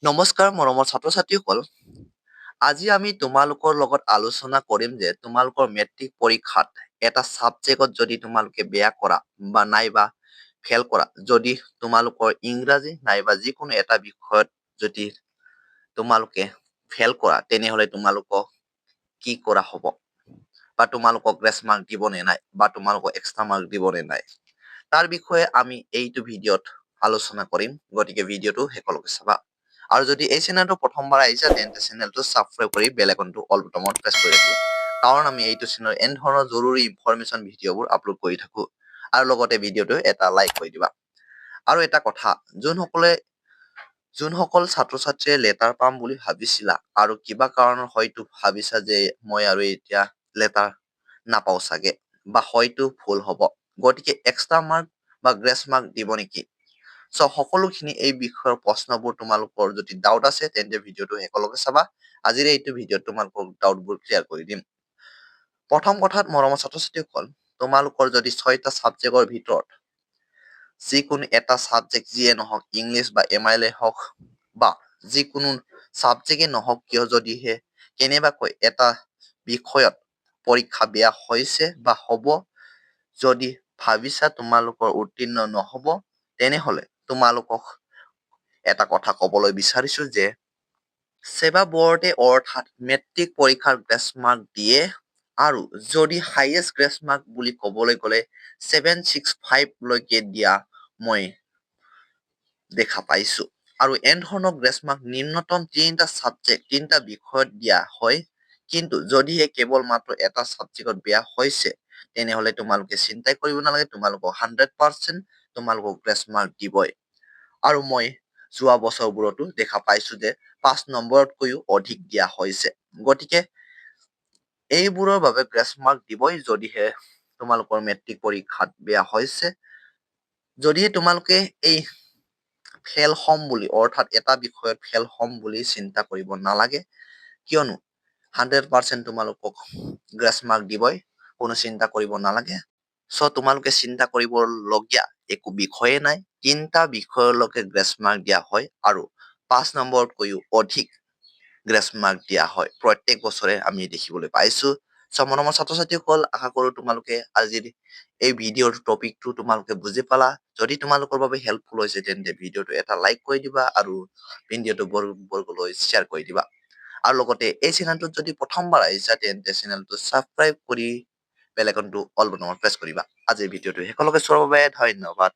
নমস্কাৰ মৰমৰ ছাত্ৰ-ছাত্ৰীসকল। আজি আমি তোমালোকৰ লগত আলোচনা কৰিম যে তোমালোকৰ মেট্ৰিক পৰীক্ষাত এটা ছাবজেক্টত যদি তোমালোকে বেয়া কৰা বা নাইবা ফেল কৰা, যদি তোমালোকৰ ইংৰাজী নাইবা যিকোনো এটা বিষয়ত যদি তোমালোকে ফেল কৰা, তেনেহ'লে তোমালোকক কি কৰা হ'ব? বা তোমালোকক গ্ৰেছ মাৰ্ক দিব নে নাই বা তোমালোকক এক্সট্ৰা মাৰ্ক দিব নে নাই, তাৰ বিষয়ে আমি এইটো ভিডিঅ'ত আলোচনা কৰিম। গতিকে ভিডিঅ'টো শেষলৈকে চাবা। আৰু যদি এই চেনেলটো প্ৰথমবাৰ আহিছা তেন্তে চেনেলটো ছাবস্ক্ৰাইব কৰি বেল আইকনটো অল বুটামত প্ৰেছ কৰি ৰাখিবা। কাৰণ আমি এইটো চেনেলত এনে ধৰণৰ জৰুৰী ইনফৰমেশ্যন ভিডিঅ'বোৰ আপলোড কৰি থাকো। আৰু লগতে ভিডিঅ'টো এটা লাইক কৰি দিবা। আৰু এটা কথা, যোনসকল ছাত্ৰ-ছাত্ৰীয়ে লেটাৰ পাম বুলি ভাবিছিলা আৰু কিবা কাৰণত হয়তো ভাবিছা যে মই আৰু এতিয়া লেটাৰ নাপাওঁ চাগে বা হয়তো ভুল হ'ব, গতিকে এক্সট্ৰা মাৰ্ক বা গ্ৰেছ মাৰ্ক দিব নেকি? সকলোখিনি এই বিষয়ৰ প্ৰশ্নবোৰ তোমালোকৰ যদি ডাউট আছে তেন্তে ভিডিঅ'টো শেষলৈকে চাবা। আজিৰ এইটো ভিডিঅ'ত তোমালোকৰ ডাউটবোৰ ক্লিয়াৰ কৰি দিম। প্ৰথম কথাত মৰমৰ ছাত্ৰ-ছাত্ৰীসকল, তোমালোকৰ যদি 6টা ছাবজেক্টৰ ভিতৰত যিকোনো এটা ছাবজেক্ট যিয়ে নহওক, ইংলিছ বা MIL হওক বা যিকোনো ছাবজেক্টে নহওক কিয়, যদিহে কেনেবাকৈ এটা বিষয়ত পৰীক্ষা বেয়া হৈছে বা হ'ব, যদি ভাবিছা তোমালোকৰ উত্তীৰ্ণ নহ'ব, তেনেহ'লে তোমালোকক এটা কথা ক'বলৈ বিচাৰিছো যে ছেবা বৰ্ডে অৰ্থাৎ মেট্ৰিক পৰীক্ষাৰ গ্ৰেছ মাৰ্ক দিয়ে। আৰু যদি হাইয়েষ্ট গ্ৰেছ মাৰ্ক বুলি ক'বলৈ গ'লে 765 লৈকে দিয়া মই দেখা পাইছো। আৰু এনেধৰণৰ গ্ৰেছ মাৰ্ক নিম্নতম 3টা ছাবজেক্ট 3টা বিষয়ত দিয়া হয়। কিন্তু যদিহে কেৱল মাত্ৰ এটা ছাবজেক্টত বেয়া হৈছে, তেনেহ'লে তোমালোকে চিন্তাই কৰিব নালাগে, তোমালোকক 100% তোমালোকক গ্ৰেছ মাৰ্ক দিবই। আৰু মই যোৱা বছৰবোৰতো দেখা পাইছো যে 5 নম্বৰতকৈও অধিক দিয়া হৈছে। গতিকে এইবোৰৰ বাবে গ্ৰেছ মাৰ্ক দিবই যদিহে তোমালোকৰ মেট্ৰিক পৰীক্ষাত বেয়া হৈছে। যদিহে তোমালোকে এই ফেল হ'ম বুলি, অৰ্থাৎ এটা বিষয়ত ফেল হ'ম বুলি চিন্তা কৰিব নালাগে, কিয়নো 100% তোমালোকক গ্ৰেছ মাৰ্ক দিবই, কোনো চিন্তা কৰিব নালাগে। তোমালোকে চিন্তা কৰিবলগীয়া একো বিষয়ে নাই। 3টা বিষয়লৈকে গ্ৰেছ মাৰ্ক দিয়া হয় আৰু 5 নম্বৰতকৈও অধিক গ্ৰেছ মাৰ্ক দিয়া হয়। প্ৰত্যেক বছৰে আমি দেখিবলৈ পাইছো। মৰমৰ ছাত্ৰ-ছাত্ৰীসকল, আশা কৰো তোমালোকে আজিৰ এই ভিডিঅ'ৰ টপিকটো তোমালোকে বুজি পালা। যদি তোমালোকৰ বাবে হেল্পফুল হৈছে তেন্তে ভিডিঅ'টো এটা লাইক কৰি দিবা আৰু ভিডিঅ'টো বৰ্গলৈ শ্বেয়াৰ কৰি দিবা। আৰু লগতে এই চেনেলটোত যদি প্ৰথমবাৰ আহিছা তেন্তে চেনেলটো ছাবস্ক্ৰাইব কৰি বেল আইকনটো অল বুটামত প্ৰেছ কৰিবা। আজিৰ ভিডিঅ'টো শেষলৈকে চোৱাৰ বাবে ধন্যবাদ।